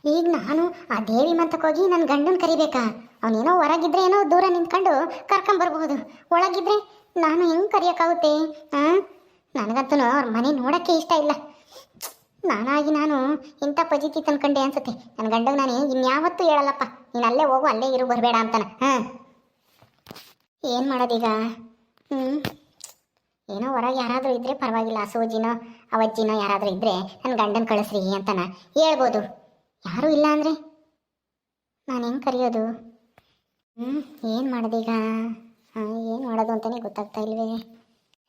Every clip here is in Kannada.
ಈಗ ನಾನು ಆ ದೇವಿ ಮಂತಕ್ಕೆ ಹೋಗಿ ನನ್ನ ಗಂಡನ ಕರಿಬೇಕಾ? ಅವನೇನೋ ಹೊರಗಿದ್ರೆ ಏನೋ ದೂರ ನಿಂತ್ಕೊಂಡು ಕರ್ಕೊಂಬರ್ಬಹುದು, ಒಳಗಿದ್ರೆ ನಾನು ಹೆಂಗೆ ಕರಿಯೋಕ್ಕಾಗುತ್ತೆ? ಹಾಂ, ನನಗಂತೂ ಅವ್ರ ಮನೆ ನೋಡೋಕ್ಕೆ ಇಷ್ಟ ಇಲ್ಲ. ನಾನಾಗಿ ನಾನು ಇಂಥ ಪಜಿತಿ ತಂದ್ಕೊಂಡೆ ಅನ್ಸುತ್ತೆ. ನನ್ನ ಗಂಡಗೆ ನಾನು ಇನ್ಯಾವತ್ತೂ ಹೇಳಲ್ಲಪ್ಪ, ನೀನು ಅಲ್ಲೇ ಹೋಗು, ಅಲ್ಲೇ ಇರು, ಬರಬೇಡ ಅಂತಾನೆ. ಹಾಂ, ಏನು ಮಾಡೋದೀಗ? ಏನೋ ಹೊರಗೆ ಯಾರಾದರೂ ಇದ್ದರೆ ಪರವಾಗಿಲ್ಲ, ಸೂಜಿನೋ ಅವಜ್ಜಿನೋ ಯಾರಾದರೂ ಇದ್ದರೆ ನನ್ನ ಗಂಡನ ಕಳಿಸ್ರಿ ಅಂತಾನ ಹೇಳ್ಬೋದು. ಯಾರೂ ಇಲ್ಲ ಅಂದರೆ ನಾನು ಹೆಂಗೆ ಕರೆಯೋದು? ಏನು ಮಾಡೋದೀಗ? ಏನು ಮಾಡೋದು ಅಂತಲೇ ಗೊತ್ತಾಗ್ತಾ ಇಲ್ವೇ.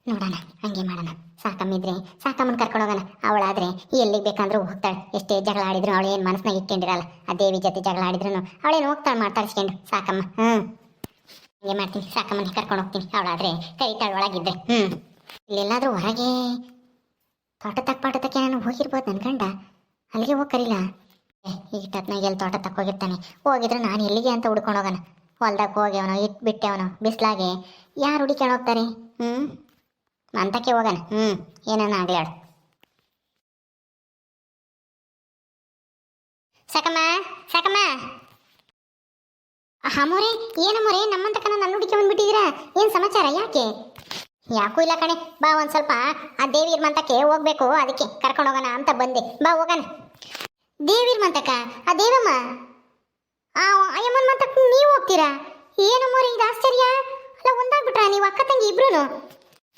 ನೋಡೋಣ, ಹಂಗೆ ಮಾಡೋಣ. ಸಾಕಮ್ಮಿದ್ರೆ ಸಾಕಮ್ಮನ ಕರ್ಕೊಂಡೋಗೋಣ. ಅವಳಾದರೆ ಎಲ್ಲಿಗೆ ಬೇಕಂದ್ರೂ ಹೋಗ್ತಾಳೆ. ಎಷ್ಟೇ ಜಗಳ ಆಡಿದ್ರು ಅವಳು ಏನು ಮನಸ್ಸಿನಾಗ ಇಟ್ಕೊಂಡಿರಲ್ಲ. ಆ ದೇವಿ ಜೊತೆ ಜಗಳ ಆಡಿದ್ರು ಅವಳೇನು ಹೋಗ್ತಾಳೆ ಮಾತಾಡಿಸ್ಕೊಂಡು ಸಾಕಮ್ಮ. ಹಂಗೆ ಮಾಡ್ತೀನಿ, ಸಾಕಮ್ಮನ ಕರ್ಕೊಂಡು ಹೋಗ್ತೀನಿ. ಅವಳಾದರೆ ಕೈತಾಳು ಒಳಗಿದ್ದೆ. ಇಲ್ಲೆಲ್ಲಾದರೂ ಹೊರಗೆ ತೋಟಕ್ಕೆ ನಾನು ಹೋಗಿರ್ಬೋದು. ನನ್ನ ಗಂಡ ಅಲ್ಲಿಗೆ ಹೋಗಿ ಕರೀಲ. ಈಟತ್ನಾಗ ಎಲ್ಲಿ ತೋಟ ಹೋಗಿರ್ತಾನೆ. ಹೋಗಿದ್ರೆ ನಾನು ಎಲ್ಲಿಗೆ ಅಂತ ಹುಡ್ಕೊಂಡು ಹೋಗೋಣ. ಹೊಲ್ದಾಗ ಹೋಗ್ಯವನೋ ಬಿಟ್ಟೆವನೋ ಬಿಸ್ಲಾಗೆ ಯಾರು ಹುಡುಕೊಂಡು ಹೋಗ್ತಾರೆ? ಅಂತಕ್ಕೆ ಹೋಗೋಣ. ಏನನ್ನ ಆಗ್ಲಾಡು. ಸಾಕಮ್ಮ, ಸಾಕಮ್ಮ. ಅಮ್ಮೋರೆ, ಏನಮ್ಮೋರೆ ನಮ್ಮಂತಕನ ನನ್ನ ಹುಡುಕಿ ಬಂದ್ಬಿಟ್ಟಿದ್ದೀರಾ? ಏನು ಸಮಾಚಾರ? ಯಾಕೆ? ಯಾಕೂ ಇಲ್ಲ ಕಣೆ, ಬಾ ಒಂದು ಸ್ವಲ್ಪ ಆ ದೇವಿರ ಮಂತಕ್ಕೆ ಹೋಗ್ಬೇಕು, ಅದಕ್ಕೆ ಕರ್ಕೊಂಡು ಹೋಗೋಣ ಅಂತ ಬಂದೆ. ಬಾ ಹೋಗೋಣ. ದೇವಿರ ಮಂತಕ? ಆ ದೇವಮ್ಮ ಅಯ್ಯಮ್ಮನ ಮಂತಕ್ಕೆ ನೀವು ಹೋಗ್ತೀರಾ? ಏನಮ್ಮೋರೆ ಇದು ಆಶ್ಚರ್ಯ. ಅಲ್ಲ, ಒಂದಾಗ್ಬಿಟ್ರಾ ನೀವು ಅಕ್ಕ ತಂಗಿ ಇಬ್ರು?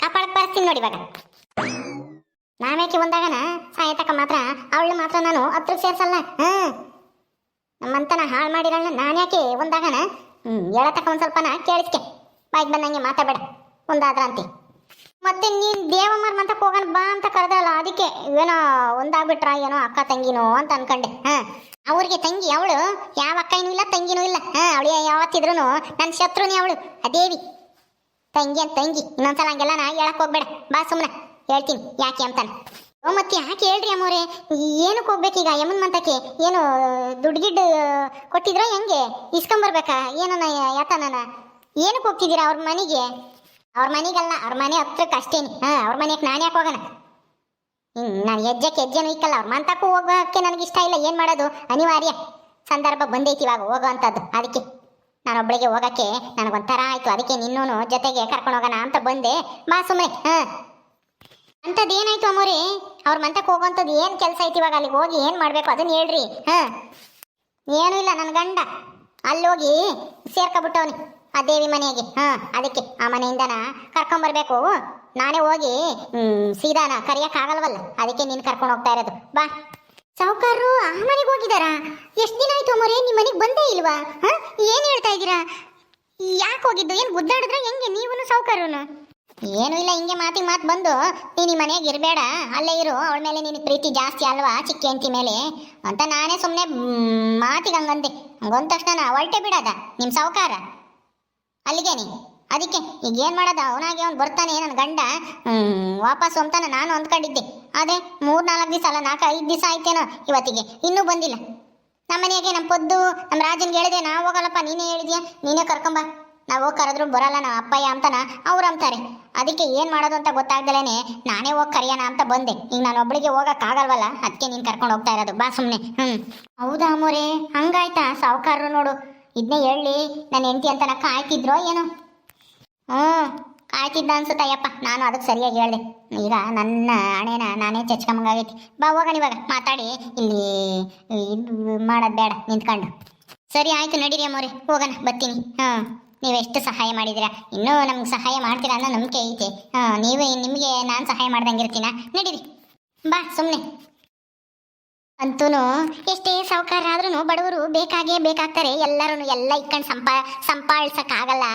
ಕಾಪಾಡಕ್ಕೆ ಬರ್ತೀನಿ ನೋಡಿ. ಇವಾಗ ನಾವ್ಯಾಕೆ ಒಂದಾಗನ ಸಾಯತಕ್ಕ ಮಾತ್ರ ಅವಳು ಮಾತ್ರ ನಾನು ಹತ್ರಕ್ಕೆ ಸೇರ್ಸಲ್ಲ. ನಮ್ಮಂತನ ಹಾಳು ಮಾಡಿರಲ್ಲ ನಾನು ಯಾಕೆ ಒಂದಾಗನ? ಹೇಳತಕ್ಕ ಒಂದು ಸ್ವಲ್ಪನ ಕೇಳಿಸ್ಕೆ, ಬಾಯ್ಗೆ ಬಂದಂಗೆ ಮಾತಾಡಬೇಡ. ಒಂದಾದ್ರ ಅಂತಿ ಮತ್ತೆ ನೀನು ದೇವಮ್ಮರ ಮಂತಕ್ಕೆ ಹೋಗೋಣ ಬಾ ಅಂತ ಕರೆದಲ್ಲ, ಅದಕ್ಕೆ ಏನೋ ಒಂದಾಗ್ಬಿಟ್ರ ಏನೋ ಅಕ್ಕ ತಂಗಿನೋ ಅಂತ ಅನ್ಕೊಂಡೆ. ಅವ್ರಿಗೆ ತಂಗಿ ಅವಳು, ಯಾವ ಅಕ್ಕನೂ ಇಲ್ಲ ತಂಗಿನೂ ಇಲ್ಲ. ಅವಳು ಯಾವತ್ತಿದ್ರು ನನ್ನ ಶತ್ರುನೇ ಅವಳು, ಆ ದೇವಿ. ತಂಗಿ ಅಂತ ತಂಗಿ. ಇನ್ನೊಂದ್ಸಲ ಹಂಗೆಲ್ಲ ನಾ ಹೇಳಕ್ ಹೋಗ್ಬೇಡ, ಬಾ ಸುಮ್ಮನೆ ಹೇಳ್ತೀನಿ ಯಾಕೆ ಅಂತಾನೆ. ಮತ್ತೆ ಯಾಕೆ ಹೇಳ್ರಿ ಅಮ್ಮೋರೆ, ಏನಕ್ಕೆ ಹೋಗ್ಬೇಕೀಗ ಯಮನ್ ಮಂತಕ್ಕೆ? ಏನು ದುಡ್ಡು ಗಿಡ್ಡು ಕೊಟ್ಟಿದ್ರ ಹೆಂಗೆ? ಇಸ್ಕೊಂಬರ್ಬೇಕಾ ಏನನ ಯಾತನ? ಏನಕ್ಕೆ ಹೋಗ್ತಿದ್ದೀರಾ ಅವ್ರ ಮನೆಗೆ? ಅವ್ರ ಮನೆಗಲ್ಲ, ಅವ್ರ ಮನೆ ಹತ್ರಕ್ಕೆ ಅಷ್ಟೇನಿ. ಅವ್ರ ಮನೆಗೆ ನಾನು ಯಾಕೆ ಹೋಗೋಣ? ನಾನು ಹೆಜ್ಜೆನೂ ಇಕ್ಕಲ್ಲ. ಅವ್ರ ಮಂತಕ್ಕೂ ಹೋಗೋಕ್ಕೆ ನನಗೆ ಇಷ್ಟ ಇಲ್ಲ. ಏನು ಮಾಡೋದು, ಅನಿವಾರ್ಯ ಸಂದರ್ಭ ಬಂದೈತಿ ಇವಾಗ ಹೋಗೋ ಅಂಥದ್ದು. ಅದಕ್ಕೆ ನಾನೊಬ್ಬಳಿಗೆ ಹೋಗೋಕ್ಕೆ ನನಗೊಂಥರ ಆಯಿತು. ಅದಕ್ಕೆ ನಿನ್ನೂ ಜೊತೆಗೆ ಕರ್ಕೊಂಡು ಹೋಗೋಣ ಅಂತ ಬಂದೆ. ಬಾ ಸುಮ್ಮನೆ. ಅಂಥದ್ದು ಏನಾಯ್ತು ಅಮ್ಮೋರೆ? ಅವ್ರ ಮಂತಕ್ಕೆ ಹೋಗೋಂಥದ್ದು ಏನು ಕೆಲಸ ಐತಿ ಇವಾಗ? ಅಲ್ಲಿಗೆ ಹೋಗಿ ಏನು ಮಾಡಬೇಕು ಅದನ್ನು ಹೇಳ್ರಿ. ಏನೂ ಇಲ್ಲ, ನನ್ನ ಗಂಡ ಅಲ್ಲೋಗಿ ಸೇರ್ಕೊಬಿಟ್ಟವನಿ ಆ ದೇವಿ ಮನೆಗೆ. ಅದಕ್ಕೆ ಆ ಮನೆಯಿಂದನ ಕರ್ಕೊಂಬರ್ಬೇಕು. ನಾನೇ ಹೋಗಿ ಸೀದಾನ ಕರಿಯೋಕ್ಕಾಗಲ್ವಲ್ಲ, ಅದಕ್ಕೆ ನೀನು ಕರ್ಕೊಂಡು ಹೋಗ್ತಾ ಇರೋದು. ಬಾ. ಸಾವುಕಾರರು ಆ ಮನೆಗೆ ಹೋಗಿದ್ದಾರಾ? ಎಷ್ಟು ದಿನ ಆಯ್ತು ಅಮ್ಮೋರೆ, ನಿಮ್ಮ ಮನೆಗೆ ಬಂದೇ ಇಲ್ವಾ? ಏನು ಹೇಳ್ತಾ ಇದ್ದೀರಾ? ಯಾಕೆ ಹೋಗಿದ್ದು? ಏನು ಗುದ್ದಾಡಿದ್ರೆ ಹೆಂಗೆ ನೀವು ಸಾವುಕಾರನು? ಏನೂ ಇಲ್ಲ, ಹಿಂಗೆ ಮಾತಿಗೆ ಮಾತು ಬಂದು ನೀನು ಈ ಮನೆಗೆ ಇರಬೇಡ, ಅಲ್ಲೇ ಇರು, ಅವಳ ಮೇಲೆ ನಿನಗೆ ಪ್ರೀತಿ ಜಾಸ್ತಿ ಅಲ್ವಾ ಚಿಕ್ಕ ಹೆಂಡತಿ ಮೇಲೆ ಅಂತ ನಾನೇ ಸುಮ್ಮನೆ ಮಾತಿಗೆ ಹಂಗಂದೆ. ಹಂಗಂದ ತಕ್ಷಣ ಹೊರಟೆ ಬಿಡೋದ ನಿಮ್ಮ ಸಾವುಕಾರ ಅಲ್ಲಿಗೇನಿ? ಅದಕ್ಕೆ ಈಗ ಏನು ಮಾಡೋದು? ಅವನಾಗೆ ಅವ್ನು ಬರ್ತಾನೆ ನನ್ನ ಗಂಡ, ವಾಪಸ್ಸು ಅಂತಾನೆ ನಾನು ಅಂದ್ಕೊಂಡಿದ್ದೆ. ಅದೇ 3-4 ದಿವಸ ಅಲ್ಲ, 4-5 ದಿವಸ ಆಯ್ತೇನೋ ಇವತ್ತಿಗೆ, ಇನ್ನೂ ಬಂದಿಲ್ಲ. ನಮ್ಮ ಮನೆಗೆ ನಮ್ಮ ಪೊದ್ದು ನಮ್ಮ ರಾಜನ್ಗೆ ಹೇಳಿದೆ, ನಾವು ಹೋಗಲ್ಲಪ್ಪ, ನೀನೇ ಹೇಳಿದ್ಯಾ, ನೀನೇ ಕರ್ಕೊಂಬ. ನಾವು ಹೋಗಿ ಕರೆದ್ರು ಬರಲ್ಲ ನಾವು ಅಪ್ಪಯ್ಯ ಅಂತಾನ ಅವ್ರು ಅಂತಾರೆ. ಅದಕ್ಕೆ ಏನು ಮಾಡೋದು ಅಂತ ಗೊತ್ತಾಗ್ದಲೇ ನಾನೇ ಹೋಗಿ ಕರೆಯೋಣ ಅಂತ ಬಂದೆ. ಈಗ ನಾನು ಒಬ್ಬಳಿಗೆ ಹೋಗೋಕ್ಕಾಗಲ್ವಲ್ಲ, ಅದಕ್ಕೆ ನೀನು ಕರ್ಕೊಂಡು ಹೋಗ್ತಾ ಇರೋದು. ಬಾ ಸುಮ್ಮನೆ. ಹೌದಾ ಅಮ್ಮೋರೆ, ಹಂಗಾಯ್ತಾ? ಸಾವುಕಾರರು ನೋಡು ಇದನ್ನೇ ಹೇಳಿ ನನ್ನ ಹೆಂಡತಿ ಅಂತ ಕಾಯ್ತಿದ್ರೋ ಏನೋ? ಕಾಯ್ತಿದ್ದ ಅನ್ಸುತ್ತಯ್ಯಪ್ಪ, ನಾನು ಅದಕ್ಕೆ ಸರಿಯಾಗಿ ಹೇಳಿದೆ. ಈಗ ನನ್ನ ಹಣೆನ ನಾನೇ ಚಚ್ಕೊಂಬಂಗಾಗೈತಿ. ಬಾ ಹೋಗೋಣ ಇವಾಗ, ಮಾತಾಡಿ ಇಲ್ಲಿ ಇದು ಮಾಡೋದು ಬೇಡ ನಿಂತ್ಕೊಂಡು. ಸರಿ ಆಯಿತು, ನಡೀರಿ ಅಮ್ಮೋರೆ, ಹೋಗೋಣ, ಬರ್ತೀನಿ. ನೀವೆಷ್ಟು ಸಹಾಯ ಮಾಡಿದ್ದೀರಾ, ಇನ್ನೂ ನಮ್ಗೆ ಸಹಾಯ ಮಾಡ್ತೀರಾ ಅನ್ನೋ ನಂಬಿಕೆ ಐತೆ. ನಿಮಗೆ ನಾನು ಸಹಾಯ ಮಾಡ್ದಂಗಿರ್ತೀನ? ನಡೀರಿ, ಬಾ ಸುಮ್ಮನೆ. ಅಂತೂ ಎಷ್ಟೇ ಸಾವುಕಾರ ಆದ್ರೂ ಬಡವರು ಬೇಕಾಗ್ತಾರೆ. ಎಲ್ಲರೂ ಎಲ್ಲ ಇಟ್ಕೊಂಡು ಸಂಪಾದಿಸೋಕ್ಕಾಗಲ್ಲ.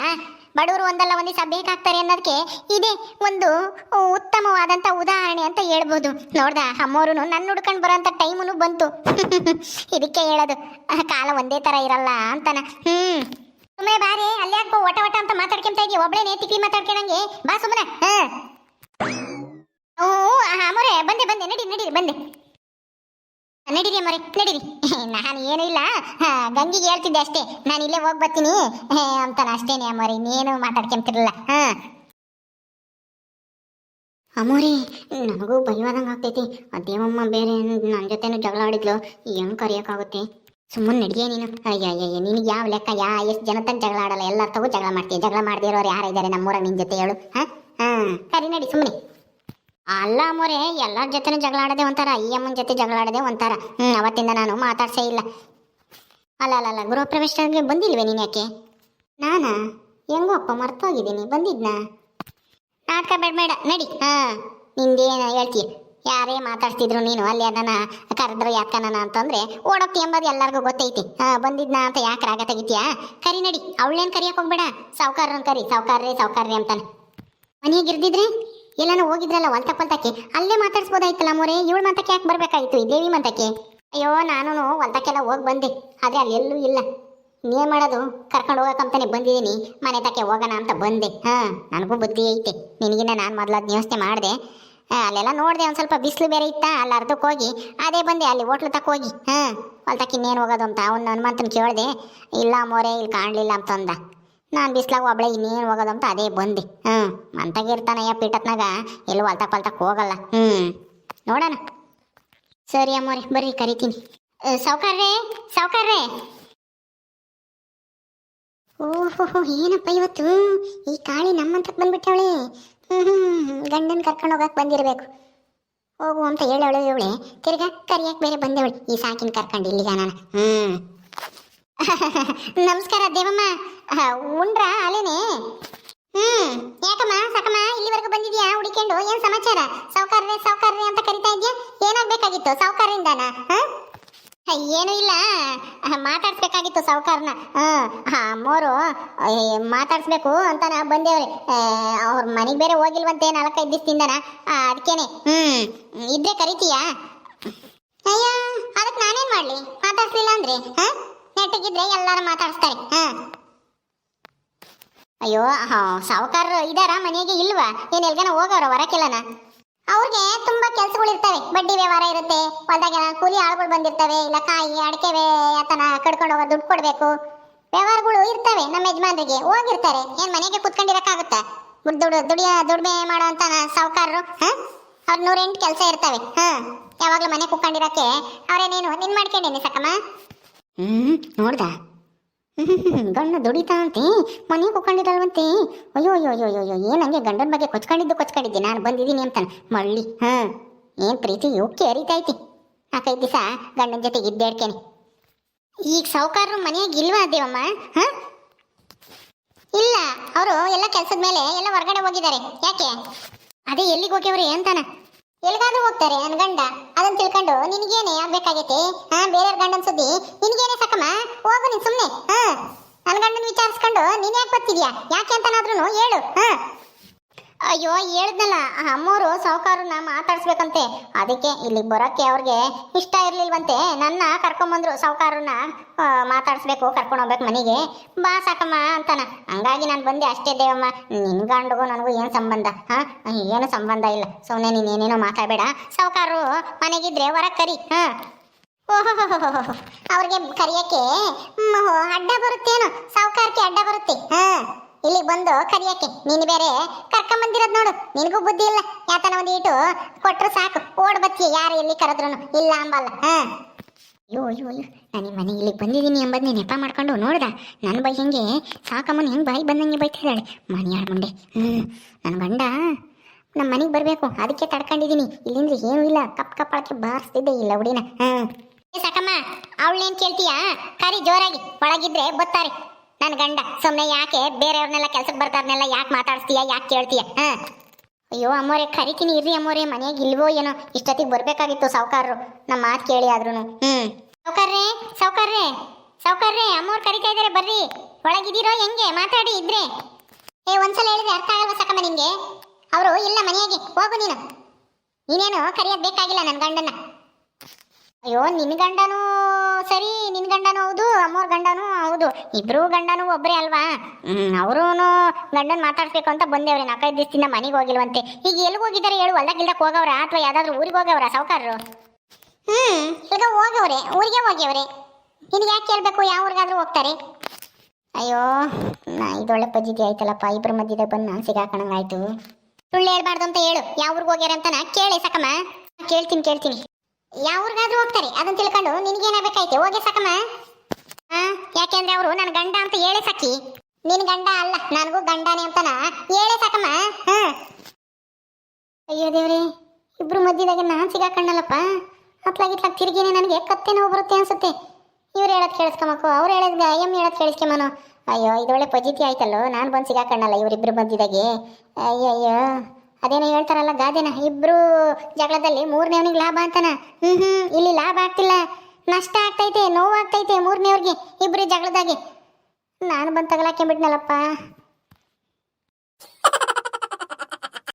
ಬಡವರು ಒಂದಲ್ಲ ಒಂದು ದಿವಸ ಬೇಕಾಗ್ತಾರೆ ಅನ್ನೋದಕ್ಕೆ ಇದೇ ಒಂದು ಉತ್ತಮವಾದಂಥ ಉದಾಹರಣೆ ಅಂತ ಹೇಳ್ಬೋದು. ನೋಡ್ದ ಅಮ್ಮೋರು ನನ್ನ ಹುಡ್ಕೊಂಡು ಬರೋಂಥ ಟೈಮೂ ಬಂತು. ಇದಕ್ಕೆ ಹೇಳೋದು ಕಾಲ ಒಂದೇ ಥರ ಇರಲ್ಲ ಅಂತಾನ. ಸುಮ್ಮನೆ ಬಾರೆ, ಅಲ್ಲಿ ಯಾಕೋ ಒಟ ಅಂತ ಮಾತಾಡ್ಕೊಂತ ಇದೀಯ? ಒಬ್ಳೇನೆ ತಿಕ್ಲಿ ಮಾತಾಡ್ಕೊಂಡಂಗೆ, ಬಾ ಸುಮ್ಮನೆ. ಅಮ್ಮೋರೆ ಬಂದೆ, ನಡೀರಿ ಬಂದೆ. ನಡೀರಿ ಅಮ್ಮೋರೆ, ನಡೀರಿ. ನಾನು ಏನೂ ಇಲ್ಲ, ಗಂಗಿಗೆ ಹೇಳ್ತಿದ್ದೆ ಅಷ್ಟೇ, ನಾನು ಇಲ್ಲೇ ಹೋಗಿ ಬರ್ತೀನಿ ಅಂತಾನ ಅಷ್ಟೇನೆ ಅಮ್ಮೋರೆ, ಇನ್ನೇನು ಮಾತಾಡ್ಕೊಂತಿರಲ್ಲ. ಅಮ್ಮೋರಿ, ನನಗೂ ಭಯವಾದಂಗೆ ಆಗ್ತೈತಿ. ಅದೇವಮ್ಮ ಬೇರೆ ನನ್ನ ಜೊತೆನೂ ಜಗಳ ಆಡಿದ್ಲು, ಹೆಂಗೆ ಕರೆಯೋಕ್ಕಾಗುತ್ತೆ? ಸುಮ್ಮನೆ ನಡಿಗೆ ನೀನು. ಅಯ್ಯ ನಿನಗೆ ಯಾವ ಲೆಕ್ಕ? ಎಷ್ಟು ಜನ ತನಕ ಜಗಳ ಆಡಲ್ಲ, ಎಲ್ಲರ ತಗೋ ಜಗಳ ಮಾಡ್ತೀಯ. ಜಗಳ ಮಾಡದಿರೋರು ಯಾರಿದ್ದಾರೆ ನಮ್ಮೂರಾಗ ನಿನ್ನ ಜೊತೆ ಹೇಳು? ಕರಿ ನಡಿ ಸುಮ್ಮನೆ. ಅಲ್ಲ ಅಮ್ಮೋರೆ, ಎಲ್ಲರ ಜೊತೆನೂ ಜಗಳ ಆಡೋದೇ ಒಂಥರ, ಈ ಅಮ್ಮನ ಜೊತೆ ಜಗಳ ಆಡೋದೇ ಒಂಥರ. ಅವತ್ತಿಂದ ನಾನು ಮಾತಾಡ್ಸೇ ಇಲ್ಲ. ಅಲ್ಲ ಗೃಹ ಪ್ರವೇಶಕ್ಕೆ ಬಂದಿಲ್ವೇ ನೀನು? ಯಾಕೆ? ನಾನಾ? ಹೆಂಗೋ ಅಪ್ಪ ಮರ್ತೋಗಿದ್ದೀನಿ, ಬಂದಿದ್ನಾ? ನಾಟಕ ಬೇಡ ನಡಿ. ನಿಂದೇನು ಹೇಳ್ತೀಯ? ಯಾರೇ ಮಾತಾಡ್ತಿದ್ರು ನೀನು ಅಲ್ಲಿ ಅದನ್ನ ಕರೆದ್ರು ಯಾಕನ ಅಂತಂದ್ರೆ ಓಡೋಕ್ತಿ ಎಂಬುದು ಎಲ್ಲರಿಗೂ ಗೊತ್ತೈತಿ. ಬಂದಿದ್ನಾ ಅಂತ ಯಾಕೆ ರಾಗ ತೆಗಿತೀಯಾ? ಕರಿ ನಡಿ. ಅವಳೇನು ಕರಿಯಕ್ಕೆ ಹೋಗ್ಬೇಡ, ಸಾವುಕಾರನ್ ಕರಿ. ಸಾವುಕಾರ್ರಿ ಅಂತಾನೆ. ಮನೆಗೆ ಇರ್ದಿದ್ರೆ ಎಲ್ಲಾನು ಹೋಗಿದ್ರಲ್ಲ ಹೊಲ್ತಕ್ಕೆ, ಅಲ್ಲೇ ಮಾತಾಡ್ಸ್ಬೋದಾಯ್ತಲ್ಲ ಮೋರೆ. ಇವಳು ಮಂತಕ್ಕೆ ಯಾಕೆ ಬರ್ಬೇಕಾಗಿತ್ತು, ಈ ದೇವಿ ಮಂತಕ್ಕೆ? ಅಯ್ಯೋ, ನಾನು ಹೊಲ್ತಕ್ಕೆಲ್ಲ ಹೋಗಿ ಬಂದೆ, ಆದರೆ ಅಲ್ಲಿ ಎಲ್ಲೂ ಇಲ್ಲ. ಇನ್ನೇನು ಮಾಡೋದು, ಕರ್ಕೊಂಡು ಹೋಗಕ್ಕಂತಾನೆ ಬಂದಿದ್ದೀನಿ. ಮನೆ ತಕ್ಕೆ ಹೋಗೋಣ ಅಂತ ಬಂದೆ. ನನಗೂ ಬುದ್ಧಿ ಐತೆ, ನಿನಗಿನ್ನ ನಾನು ಮೊದಲು ಅದನ್ನ ಯೋಚನೆ ಮಾಡಿದೆ. ಅಲ್ಲೆಲ್ಲ ನೋಡಿದೆ, ಒಂದು ಸ್ವಲ್ಪ ಬಿಸಿಲು ಬೇರೆ ಇತ್ತ, ಅಲ್ಲಿ ಅರ್ಧಕ್ಕೆ ಹೋಗಿ ಅದೇ ಬಂದೆ. ಅಲ್ಲಿ ಹೋಟ್ಲು ತಕ್ಕ ಹೋಗಿ ಹೊಲ್ತಕ್ಕೆ ಇನ್ನೇನು ಹೋಗೋದು ಅಂತ ಅವ್ನು ಹನುಮಂತನ ಕೇಳಿದೆ. ಇಲ್ಲ ಮೋರೆ, ಇಲ್ಲಿ ಕಾಣಲಿಲ್ಲ ಅಂತಂದ. ನಾನು ಬಿಸ್ಲಾಗ ಒಬ್ಳೆ ಇನ್ನೇನು ಹೋಗೋದು ಅಂತ ಅದೇ ಬಂದೆ. ಮಂತಾಗಿರ್ತಾನಯ್ಯ ಪೀಠತ್ನಾಗ, ಎಲ್ಲೂ ಹೊಲ್ತಕ್ಕೆ ಹೋಗಲ್ಲ. ನೋಡೋಣ. ಸರಿ ಅಮ್ಮೋರೆ, ಬರ್ರಿ ಕರಿತೀನಿ. ಸಾವುಕಾರ್ರೆ. ಓಹೋ, ಏನಪ್ಪ ಇವತ್ತು ಈ ಕಾಳಿ ನಮ್ಮಂತಕ್ಕೆ ಬಂದ್ಬಿಟ್ಟವಳೆ. ಗಂಡನ ಕರ್ಕೊಂಡು ಹೋಗಕ್ಕೆ ಬಂದಿರಬೇಕು. ಹೋಗು ಅಂತ ಹೇಳವಳೆ ಇವಳೆ, ತಿರ್ಗಾ ಕರಿಯಕ್ಕೆ ಬೇರೆ ಬಂದವಳು. ಈ ಸಾಕಿನ ಕರ್ಕೊಂಡು ಇಲ್ಲಿಗ ನಾನು. ನಮಸ್ಕಾರ ದೇವಮ್ಮ. ಉಂಡ್ರಾ ಅಲೇನೆ? ಯಾಕಮ್ಮ ಸಾಕಮ್ಮ, ಇಲ್ಲಿವರೆಗೂ ಬಂದಿದ್ಯಾ ಹುಡಿಕೊಂಡು? ಏನು ಸಮಾಚಾರ? ಸಾವುಕಾರ್ರೆ ಅಂತ ಕರಿತಾ ಇದ್ಯಾ? ಏನಾಗಬೇಕಾಗಿತ್ತು ಸಾವುಕಾರರಿಂದಾನ? ಏನೂ ಇಲ್ಲ, ಮಾತಾಡ್ಸ್ಬೇಕಾಗಿತ್ತು ಸಾವುಕಾರನ. ಅಮ್ಮೋರು ಮಾತಾಡ್ಸ್ಬೇಕು ಅಂತ ನಾ ಬಂದೇವ್ರಿ. ಅವ್ರ ಮನೆಗೆ ಬೇರೆ ಹೋಗಿಲ್ವಂತೆ 4-5 ದಿವಸದಿಂದನ. ಅದಕ್ಕೇನೆ. ಇದ್ರೆ ಕರಿತೀಯಾ? ಅಯ್ಯ, ಅದಕ್ಕೆ ನಾನೇನು ಮಾಡಲಿ? ಮಾತಾಡ್ಸ್ಲಿಲ್ಲ ಅಂದ್ರೆ ನೆಟ್ಟಿಗಿದ್ರೆ ಎಲ್ಲಾರು ಮಾತಾಡಿಸ್ತಾರೆ. ಅಯ್ಯೋ, ಸಾವುಕಾರರು ಇದಾರ ಮನೆಗೆ? ಇಲ್ವಾ? ಏನು ಎಲ್ಗನ ಹೋಗವ್ರ ಹೊರಕ್ಕಿಲ್ಲನ? ಅವ್ರಿಗೆ ತುಂಬಾ ಕೆಲ್ಸಗಳು ಇರ್ತವೆ, ಬಡ್ಡಿ ವ್ಯವಹಾರ ಇರುತ್ತೆ, ಹೊಲ್ದಾಗ ಕೂಲಿ ಆಳುಗಳು ಬಂದಿರ್ತವೆ, ಇಲ್ಲ ಕಾಯಿ ಅಡಿಕೆ ಆತನ ಕಡ್ಕೊಂಡು ಹೋಗೋ ದುಡ್ಡು ಕೊಡ್ಬೇಕು, ವ್ಯವಹಾರಗಳು ಇರ್ತವೆ. ನಮ್ಮ ಯಜಮಾನ್ರಿಗೆ ಹೋಗಿರ್ತಾರೆ. ಏನ್ ಮನೆಗೆ ಕುತ್ಕೊಂಡಿರಕ್ಕಾಗುತ್ತಾ? ದುಡಿಮೆ ಮಾಡೋ ಅಂತ ಸಾವುಕಾರರು ಅವ್ರ 108 ಕೆಲಸ ಇರ್ತವೆ. ಯಾವಾಗ್ಲೂ ಮನೆ ಕುತ್ಕೊಂಡಿರಕ್ಕೆ ಅವ್ರೇನೇನು ನಿನ್ ಮಾಡ್ಕೊಂಡೇನಿ ಸಾಕಮ್ಮ? ನೋಡ್ದ, ಗಂಡ ದುಡಿತಾಂತೆ, ಮನೆ ಕುತ್ಕೊಂಡಿದ್ದಲ್ವಂತೆ. ಅಯ್ಯೋ, ಏನ್ ಹಂಗೆ ಗಂಡನ ಬಗ್ಗೆ ಕೊಚ್ಕೊಂಡಿದ್ದೆ ನಾನು ಬಂದಿದ್ದೀನಿ ಅಂತಾನೆ ಮಳ್ಳಿ. ಏನ್ ಪ್ರೀತಿ ಯೋಗ್ಯ ಅರಿತೈತಿ. 4-5 ದಿವಸ ಗಂಡನ ಜೊತೆಗೆ ಇದ್ದೇಡ್ಕೇನೆ. ಈಗ ಸಾವುಕಾರರು ಮನೆಯಾಗ ಇಲ್ವಾ ದೇವಮ್ಮ? ಇಲ್ಲ, ಅವರು ಎಲ್ಲ ಕೆಲ್ಸದ ಮೇಲೆ ಎಲ್ಲ ಹೊರಗಡೆ ಹೋಗಿದ್ದಾರೆ. ಯಾಕೆ? ಅದೇ ಎಲ್ಲಿಗೆ ಹೋಗ್ಯವ್ರಿ ಅಂತಾನ. ಎಲ್ಗಾದ್ರೂ ಹೋಗ್ತಾರೆ ನನ್ನ ಗಂಡ, ಅದನ್ನ ತಿಳ್ಕೊಂಡು ನಿನಗೇನೆ ಆಗ್ಬೇಕಾಗೈತೆ? ಬೇರೆಯವ್ರ ಗಂಡನ ಸುದ್ದಿ ನಿನಗೇನೆ ಸಾಕಮ್ಮ? ಹೋಗು ನೀನ್ ಸುಮ್ಮನೆ. ನನ್ನ ಗಂಡನ ವಿಚಾರಿಸ್ಕೊಂಡು ನೀನ್ ಯಾಕೆ ಬರ್ತಿದ್ಯಾ? ಯಾಕೆ ಅಂತನಾದ್ರೂ ಹೇಳು. ಅಯ್ಯೋ, ಹೇಳಿದ್ನಲ್ಲ, ಅಮ್ಮೋರು ಸಾವುಕಾರನ್ನ ಮಾತಾಡ್ಸ್ಬೇಕಂತೆ. ಅದಕ್ಕೆ ಇಲ್ಲಿಗೆ ಬರೋಕ್ಕೆ ಅವ್ರಿಗೆ ಇಷ್ಟ ಇರ್ಲಿಲ್ವಂತೆ. ನನ್ನ ಕರ್ಕೊಂಬಂದ್ರು. ಸಾವುಕಾರನ್ನ ಮಾತಾಡ್ಸ್ಬೇಕು, ಕರ್ಕೊಂಡು ಹೋಗ್ಬೇಕು ಮನೆಗೆ, ಬಾ ಸಾಕಮ್ಮ ಅಂತಾನ. ಹಂಗಾಗಿ ನಾನು ಬಂದೆ ಅಷ್ಟೇ ದೇವಮ್ಮ. ನಿನ್ ಗಂಡಗೂ ನನಗೂ ಏನು ಸಂಬಂಧ? ಏನು ಸಂಬಂಧ ಇಲ್ಲ. ಸುಮ್ಮನೆ ನೀನೇನೇನೋ ಮಾತಾಡಬೇಡ. ಸಾವುಕಾರರು ಮನೆಗಿದ್ರೆ ಹೊರಗೆ ಕರಿ. ಓಹೋ, ಅವ್ರಿಗೆ ಕರಿಯಕ್ಕೆ ಅಡ್ಡ ಬರುತ್ತೇನು? ಸಾವುಕಾರಕ್ಕೆ ಅಡ್ಡ ಬರುತ್ತೆ. ಇಲ್ಲಿಗೆ ಬಂದು ಕರಿಯಕ್ಕೆ ನೀನು ಬೇರೆ ಕರ್ಕೊಂಬಂದಿರೋದು ನೋಡು. ನಿನಗೂ ಬುದ್ಧಿ ಇಲ್ಲ. ಯಾತನ ಒಂದು ಇಟ್ಟು ಕೊಟ್ಟರು ಸಾಕು, ಓಡ್ ಬತ್ತಿ ಯಾರು ಎಲ್ಲಿ ಕರೆದ್ರು ಇಲ್ಲ ಅಂಬಲ್ಲ. ಅಯ್ಯೋ, ನಾನು ಈ ಮನೆ ಇಲ್ಲಿಗೆ ಬಂದಿದ್ದೀನಿ ಎಂಬುದನ್ನೇ ನೆಪ ಮಾಡ್ಕೊಂಡು ನೋಡ್ದ ನನ್ನ ಬೈ ಹೆಂಗೆ ಸಾಕಮ್ಮನ ಹೆಂಗೆ ಬಾಯಿ ಬಂದಂಗೆ ಬೈತಿದ್ದಾಳೆ. ಮನೆ ಆಡ್ಮಂಡೆ. ನನ್ನ ಗಂಡ ನಮ್ಮ ಮನೆಗೆ ಬರಬೇಕು, ಅದಕ್ಕೆ ತಡ್ಕೊಂಡಿದ್ದೀನಿ. ಇಲ್ಲಿಂದ್ರೆ ಏನೂ ಇಲ್ಲ, ಕಪ್ಪಳಕ್ಕೆ ಬಾರಿಸ್ತಿದ್ದೆ ಇಲ್ಲ ಹುಡಿನ. ಸಾಕಮ್ಮ, ಅವಳೇನು ಕೇಳ್ತೀಯಾ? ಕರಿ ಜೋರಾಗಿ, ಒಳಗಿದ್ರೆ ಬತ್ತಾರೆ ನನ್ನ ಗಂಡ. ಸುಮ್ಮನೆ ಯಾಕೆ ಬೇರೆಯವ್ರನ್ನೆಲ್ಲ ಕೆಲ್ಸಕ್ಕೆ ಬರ್ತಾರನ್ನೆಲ್ಲ ಯಾಕೆ ಮಾತಾಡ್ಸ್ತೀಯ, ಯಾಕೆ ಕೇಳ್ತೀಯ? ಅಯ್ಯೋ ಅಮ್ಮೋರೆ, ಕರಿತೀನಿ ಇರ್ರಿ ಅಮ್ಮೋರೆ. ಮನೆಯಾಗ ಇಲ್ವೋ ಏನೋ, ಇಷ್ಟೊತ್ತಿಗೆ ಬರ್ಬೇಕಾಗಿತ್ತು ಸಾವುಕಾರರು. ನಮ್ಮ ಮಾತು ಕೇಳಿ ಆದ್ರೂ. ಸಾವುಕಾರ್ರೆ, ಅಮ್ಮೋರು ಕರಿತಾ ಇದ್ದಾರೆ, ಬರ್ರಿ. ಒಳಗಿದ್ದೀರೋ ಹೆಂಗೆ? ಮಾತಾಡಿ ಇದ್ರೆ. ಒಂದ್ಸಲ ಹೇಳಿದ್ರೆ ಅರ್ಥ ಆಗಲ್ವ ಸಾಕಮ್ಮ ನಿಂಗೆ? ಅವರು ಇಲ್ಲ ಮನೆಯಾಗೆ, ಹೋಗು ನೀನು. ನೀನೇನು ಕರಿಯೋದು ಬೇಕಾಗಿಲ್ಲ ನನ್ನ ಗಂಡನ. ಅಯ್ಯೋ, ನಿನ್ನ ಗಂಡನೂ ಸರಿ, ನಿನ್ನ ಗಂಡನೂ ಹೌದು, ಅಮ್ಮೋರ್ ಗಂಡನೂ ಹೌದು, ಇಬ್ರು ಗಂಡನೂ ಒಬ್ಬರೇ ಅಲ್ವಾ? ಅವರೂ ಗಂಡನ ಮಾತಾಡ್ಸ್ಬೇಕು ಅಂತ ಬಂದೇವ್ರಿ. 4-5 ದಿವಸದಿಂದ ಮನೆಗೆ ಹೋಗಿಲ್ವಂತೆ. ಈಗ ಎಲ್ಲಿಗೆ ಹೋಗಿದ್ದಾರೆ ಹೇಳು? ಹೊಲ್ದಾಗ ಹೋಗವ್ರ ಅಥವಾ ಯಾವ್ದಾದ್ರು ಊರಿಗೆ ಹೋಗವ್ರ ಸಾವುಕಾರರು? ಈಗ ಹೋಗವ್ರೆ, ಊರಿಗೆ ಹೋಗ್ಯವ್ರೆ. ನಿನಗೆ ಯಾಕೆ ಕೇಳಬೇಕು? ಯಾವ ಊರಿಗಾದ್ರೂ ಹೋಗ್ತಾರೆ. ಅಯ್ಯೋ, ಇದೊಳ್ಳೆ ಪಜಿತಿ ಆಯ್ತಲ್ಲಪ್ಪ. ಇಬ್ಬರ ಮಧ್ಯದಾಗ ಬಂದು ನಾನು ಸಿಗಾಕಣಂಗಾಯ್ತು. ಸುಳ್ಳು ಹೇಳ್ಬಾರ್ದು ಅಂತ ಹೇಳು. ಯಾವ ಊರಿಗೆ ಹೋಗ್ಯಾರ ಅಂತ ಕೇಳಿ ಸಾಕಮ್ಮ. ಕೇಳ್ತೀನಿ. ಯಾವ ಊರಿಗಾದ್ರೂ ಹೋಗ್ತಾರೆ, ಅದನ್ನ ತಿಳ್ಕೊಂಡು ನಿನಗೇನಾಗಬೇಕಾಯ್ತು? ಹೋಗಿ ಸಾಕಮ್ಮ. ಯಾಕೆಂದ್ರೆ ಅವರು ನನ್ನ ಗಂಡ ಅಂತ ಹೇಳಿ ಸಾಕಿ. ನಿನ್ ಗಂಡ ಅಲ್ಲ, ನನಗೂ ಗಂಡನೇ ಅಂತನ ಹೇಳಿ ಸಾಕಮ್ಮ. ಅಯ್ಯೋ ದೇವ್ರಿ, ಇಬ್ರು ಮಧ್ಯದಾಗ ನಾನ್ ಸಿಗಾಕಣ್ಣಲ್ಲಪ್ಪ. ಅತ್ಲಾಗಿತ್ಲಾಗ ತಿರುಗಿನೇ ನನಗೆ ಕತ್ತೆ ನೋವು ಬರುತ್ತೆ ಅನ್ಸುತ್ತೆ. ಇವ್ರು ಹೇಳೋದು ಕೇಳಿಸ್ಕೊಂಬಕು, ಅವ್ರು ಹೇಳೋದು ಎಮ್ಮೆ ಹೇಳೋದು ಕೇಳಿಸ್ಕೊಂಬನು. ಅಯ್ಯೋ ಇದೊಳ್ಳೆ ಪಜಿತಿ ಆಯ್ತಲ್ಲೋ, ನಾನು ಬಂದು ಸಿಗಾಕಣ್ಣಲ್ಲ ಇವರಿಬ್ರು ಮಧ್ಯದಾಗೆ. ಅಯ್ಯಯ್ಯೋ, ಅದೇನೋ ಹೇಳ್ತಾರಲ್ಲ ಗಾದೆನ, ಇಬ್ರು ಜಗಳದಲ್ಲಿ ಮೂರನೇವನಿಗೆ ಲಾಭ ಅಂತಾನ. ಇಲ್ಲಿ ಲಾಭ ಆಗ್ತಿಲ್ಲ, ನಷ್ಟ ಆಗ್ತೈತೆ, ನೋವು ಆಗ್ತೈತೆ ಮೂರನೇವ್ರಿಗೆ ಇಬ್ರು ಜಗಳದಾಗೆ. ನಾನು ಬಂದು ತಗಲಾಕೆ ಬಿಟ್ನಲ್ಲಪ್ಪ.